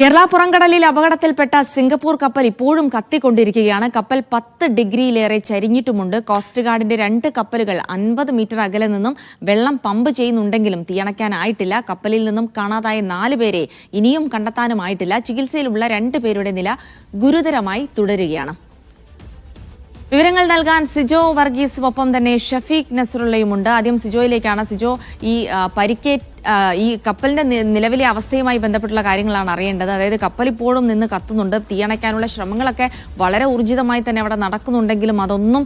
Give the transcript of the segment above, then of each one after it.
കേരള പുറംകടലിൽ അപകടത്തിൽപ്പെട്ട സിംഗപ്പൂർ കപ്പൽ ഇപ്പോഴും കത്തിക്കൊണ്ടിരിക്കുകയാണ്. കപ്പൽ 10 ഡിഗ്രിയിലേറെ ചരിഞ്ഞിട്ടുമുണ്ട്. കോസ്റ്റ് ഗാർഡിന്റെ 2 കപ്പലുകൾ 50 മീറ്റർ അകലെ നിന്നും വെള്ളം പമ്പ് ചെയ്യുന്നുണ്ടെങ്കിലും തീയണയ്ക്കാനായിട്ടില്ല. കപ്പലിൽ നിന്നും കാണാതായ 4 പേരെ ഇനിയും കണ്ടെത്താനുമായിട്ടില്ല. ചികിത്സയിലുള്ള 2 പേരുടെ നില ഗുരുതരമായി തുടരുകയാണ്. വിവരങ്ങൾ നൽകാൻ സിജോ വർഗീസും ഒപ്പം തന്നെ ഷഫീഖ് നസറുള്ളയുമുണ്ട്. ആദ്യം സിജോയിലേക്കാണ്. സിജോ, ഈ കപ്പലിന്റെ നിലവിലെ അവസ്ഥയുമായി ബന്ധപ്പെട്ടുള്ള കാര്യങ്ങളാണ് അറിയേണ്ടത്. അതായത് കപ്പൽ ഇപ്പോഴും നിന്ന് കത്തുന്നുണ്ട്. തീയണയ്ക്കാനുള്ള ശ്രമങ്ങളൊക്കെ വളരെ ഊർജിതമായി തന്നെ അവിടെ നടക്കുന്നുണ്ടെങ്കിലും അതൊന്നും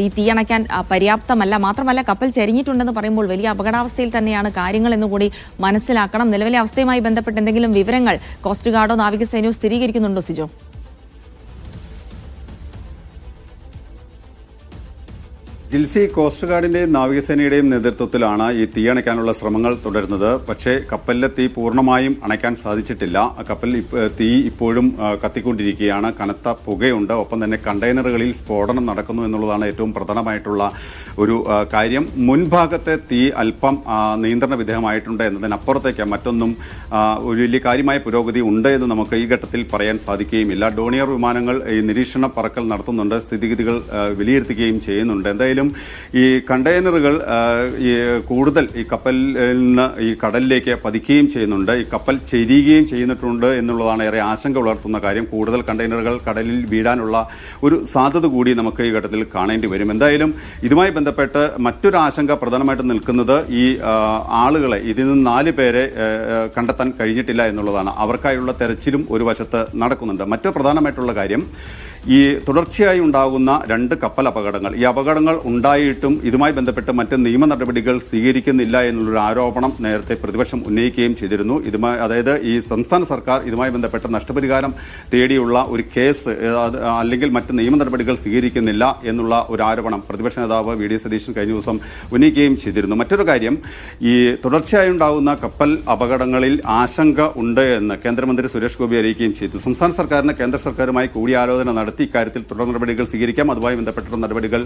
ഈ തീയണയ്ക്കാൻ പര്യാപ്തമല്ല. മാത്രമല്ല, കപ്പൽ ചരിഞ്ഞിട്ടുണ്ടെന്ന് പറയുമ്പോൾ വലിയ അപകടാവസ്ഥയിൽ തന്നെയാണ് കാര്യങ്ങൾ എന്നുകൂടി മനസ്സിലാക്കണം. നിലവിലെ അവസ്ഥയുമായി ബന്ധപ്പെട്ട് എന്തെങ്കിലും വിവരങ്ങൾ കോസ്റ്റ് ഗാർഡോ നാവികസേനയോ സ്ഥിരീകരിക്കുന്നുണ്ടോ സിജോ? ജിൽസി, കോസ്റ്റ് ഗാർഡിന്റെയും നാവികസേനയുടെയും നേതൃത്വത്തിലാണ് ഈ തീ അണയ്ക്കാനുള്ള ശ്രമങ്ങൾ തുടരുന്നത്. പക്ഷേ കപ്പലിലെ തീ പൂർണ്ണമായും അണയ്ക്കാൻ സാധിച്ചിട്ടില്ല. കപ്പലിൽ തീ ഇപ്പോഴും കത്തിക്കൊണ്ടിരിക്കുകയാണ്. കനത്ത പുകയുണ്ട്. ഒപ്പം തന്നെ കണ്ടെയ്നറുകളിൽ സ്ഫോടനം നടക്കുന്നു എന്നുള്ളതാണ് ഏറ്റവും പ്രധാനമായിട്ടുള്ള ഒരു കാര്യം. മുൻഭാഗത്തെ തീ അല്പം നിയന്ത്രണ വിധേയമായിട്ടുണ്ട് എന്നതിനപ്പുറത്തേക്ക് മറ്റൊന്നും ഒരു വലിയ കാര്യമായ പുരോഗതി ഉണ്ട് എന്ന് നമുക്ക് ഈ ഘട്ടത്തിൽ പറയാൻ സാധിക്കുകയുമില്ല. ഡോണിയർ വിമാനങ്ങൾ ഈ നിരീക്ഷണ പറക്കൽ നടത്തുന്നുണ്ട്, സ്ഥിതിഗതികൾ വിലയിരുത്തുകയും ചെയ്യുന്നുണ്ട്. എന്തായാലും ഈ കണ്ടെയ്നറുകൾ കൂടുതൽ ഈ കപ്പലിൽ നിന്ന് ഈ കടലിലേക്ക് പതിക്കുകയും ചെയ്യുന്നുണ്ട്. ഈ കപ്പൽ ചെരിയുകയും ചെയ്യുന്നിട്ടുണ്ട് എന്നുള്ളതാണ് ഏറെ ആശങ്ക ഉണർത്തുന്ന കാര്യം. കൂടുതൽ കണ്ടെയ്നറുകൾ കടലിൽ വീഴാനുള്ള ഒരു സാധ്യത കൂടി നമുക്ക് ഈ ഘട്ടത്തിൽ കാണേണ്ടി വരും. എന്തായാലും ഇതുമായി ബന്ധപ്പെട്ട് മറ്റൊരു ആശങ്ക പ്രധാനമായിട്ടും നിൽക്കുന്നത് ഈ ആളുകളെ, ഇതിൽ നിന്ന് 4 പേരെ കണ്ടെത്താൻ കഴിഞ്ഞിട്ടില്ല എന്നുള്ളതാണ്. അവർക്കായുള്ള തെരച്ചിലും ഒരു വശത്ത് നടക്കുന്നുണ്ട്. മറ്റു പ്രധാനമായിട്ടുള്ള കാര്യം, ഈ തുടർച്ചയായി ഉണ്ടാകുന്ന 2 കപ്പൽ അപകടങ്ങൾ, ഈ അപകടങ്ങൾ ഉണ്ടായിട്ടും ഇതുമായി ബന്ധപ്പെട്ട് മറ്റ് നിയമ നടപടികൾ സ്വീകരിക്കുന്നില്ല എന്നുള്ളൊരു ആരോപണം നേരത്തെ പ്രതിപക്ഷം ഉന്നയിക്കുകയും ചെയ്തിരുന്നു. അതായത് ഈ സംസ്ഥാന സർക്കാർ ഇതുമായി ബന്ധപ്പെട്ട് നഷ്ടപരിഹാരം തേടിയുള്ള ഒരു കേസ് അല്ലെങ്കിൽ മറ്റ് നിയമ നടപടികൾ സ്വീകരിക്കുന്നില്ല എന്നുള്ള ഒരു ആരോപണം പ്രതിപക്ഷ നേതാവ് വി.ഡി. സതീശൻ കഴിഞ്ഞ ദിവസം ഉന്നയിക്കുകയും ചെയ്തിരുന്നു. മറ്റൊരു കാര്യം, ഈ തുടർച്ചയായി ഉണ്ടാകുന്ന കപ്പൽ അപകടങ്ങളിൽ ആശങ്ക ഉണ്ട് എന്ന് കേന്ദ്രമന്ത്രി സുരേഷ് ഗോപി അറിയിക്കുകയും ചെയ്തു. സംസ്ഥാന സർക്കാരിന് കേന്ദ്ര സർക്കാരുമായി കൂടിയാലോചന നടത്തി ഇക്കാര്യത്തിൽ തുടർ നടപടികൾ സ്വീകരിക്കാം, അതുമായി ബന്ധപ്പെട്ട നടപടികൾ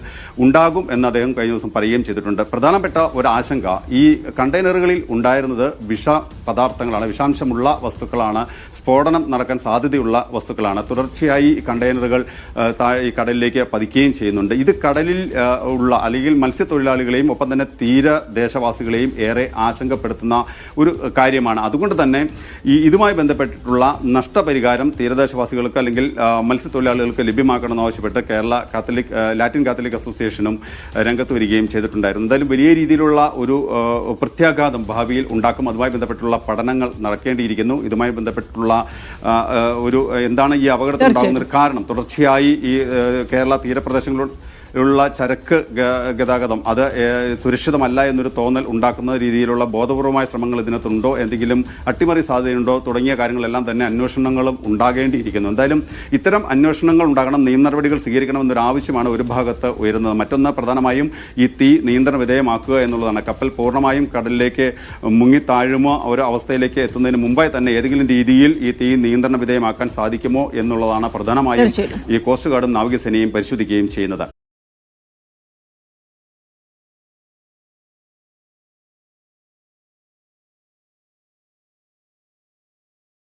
ഉണ്ടാകും എന്ന് അദ്ദേഹം കഴിഞ്ഞ ദിവസം പറയുകയും ചെയ്തിട്ടുണ്ട്. പ്രധാനപ്പെട്ട ഒരു ആശങ്ക, ഈ കണ്ടെയ്നറുകളിൽ ഉണ്ടായിരുന്നത് വിഷ പദാർത്ഥങ്ങളാണ്, വിഷാംശമുള്ള വസ്തുക്കളാണ്, സ്ഫോടനം നടക്കാൻ സാധ്യതയുള്ള വസ്തുക്കളാണ്. തുടർച്ചയായി കണ്ടെയ്നറുകൾ ഈ കടലിലേക്ക് പതിക്കുകയും ചെയ്യുന്നുണ്ട്. ഇത് കടലിൽ ഉള്ള അല്ലെങ്കിൽ മത്സ്യത്തൊഴിലാളികളെയും ഒപ്പം തന്നെ തീരദേശവാസികളെയും ഏറെ ആശങ്കപ്പെടുത്തുന്ന ഒരു കാര്യമാണ്. അതുകൊണ്ട് തന്നെ ഇതുമായി ബന്ധപ്പെട്ടിട്ടുള്ള നഷ്ടപരിഹാരം തീരദേശവാസികൾക്ക് അല്ലെങ്കിൽ മത്സ്യത്തൊഴിലാളികൾക്ക് ലഭ്യമാക്കണമെന്ന് ആവശ്യപ്പെട്ട് കേരള ലാറ്റിൻ കാത്തലിക് അസോസിയേഷനും രംഗത്ത് വരികയും ചെയ്തിട്ടുണ്ടായിരുന്നു. എന്തായാലും വലിയ രീതിയിലുള്ള ഒരു പ്രത്യാഘാതം ഭാവിയിൽ ഉണ്ടാക്കും. അതുമായി ബന്ധപ്പെട്ടുള്ള പഠനങ്ങൾ നടക്കേണ്ടിയിരിക്കുന്നു. ഇതുമായി ബന്ധപ്പെട്ടുള്ള ഒരു എന്താണ് ഈ അപകടത്തിനുണ്ടാകുന്ന ഒരു കാരണം, തുടർച്ചയായി ഈ കേരള തീരപ്രദേശങ്ങളിലുള്ള ചരക്ക് ഗതാഗതം അത് സുരക്ഷിതമല്ല എന്നൊരു തോന്നൽ ഉണ്ടാക്കുന്ന രീതിയിലുള്ള ബോധപൂർവമായ ശ്രമങ്ങൾ ഇതിനകത്തുണ്ടോ, എന്തെങ്കിലും അട്ടിമറി സാധ്യതയുണ്ടോ തുടങ്ങിയ കാര്യങ്ങളെല്ലാം തന്നെ അന്വേഷണങ്ങളും ഉണ്ടാകേണ്ടിയിരിക്കുന്നു. എന്തായാലും ഇത്തരം അന്വേഷണങ്ങൾ ഉണ്ടാകണം, നിയമ നടപടികൾ സ്വീകരിക്കണമെന്നൊരു ആവശ്യമാണ് ഒരു ഭാഗത്ത് ഉയരുന്നത്. മറ്റൊന്ന് പ്രധാനമായും ഈ തീ നിയന്ത്രണ വിധേയമാക്കുക എന്നുള്ളതാണ്. കപ്പൽ പൂർണ്ണമായും കടലിലേക്ക് മുങ്ങിത്താഴുമോ ഒരു അവസ്ഥയിലേക്ക് എത്തുന്നതിന് മുമ്പായി തന്നെ ഏതെങ്കിലും രീതിയിൽ ഈ തീ നിയന്ത്രണ വിധേയമാക്കാൻ സാധിക്കുമോ എന്നുള്ളതാണ് പ്രധാനമായും ഈ കോസ്റ്റ് ഗാർഡും നാവികസേനയും പരിശോധിക്കുകയും ചെയ്യുന്നത്.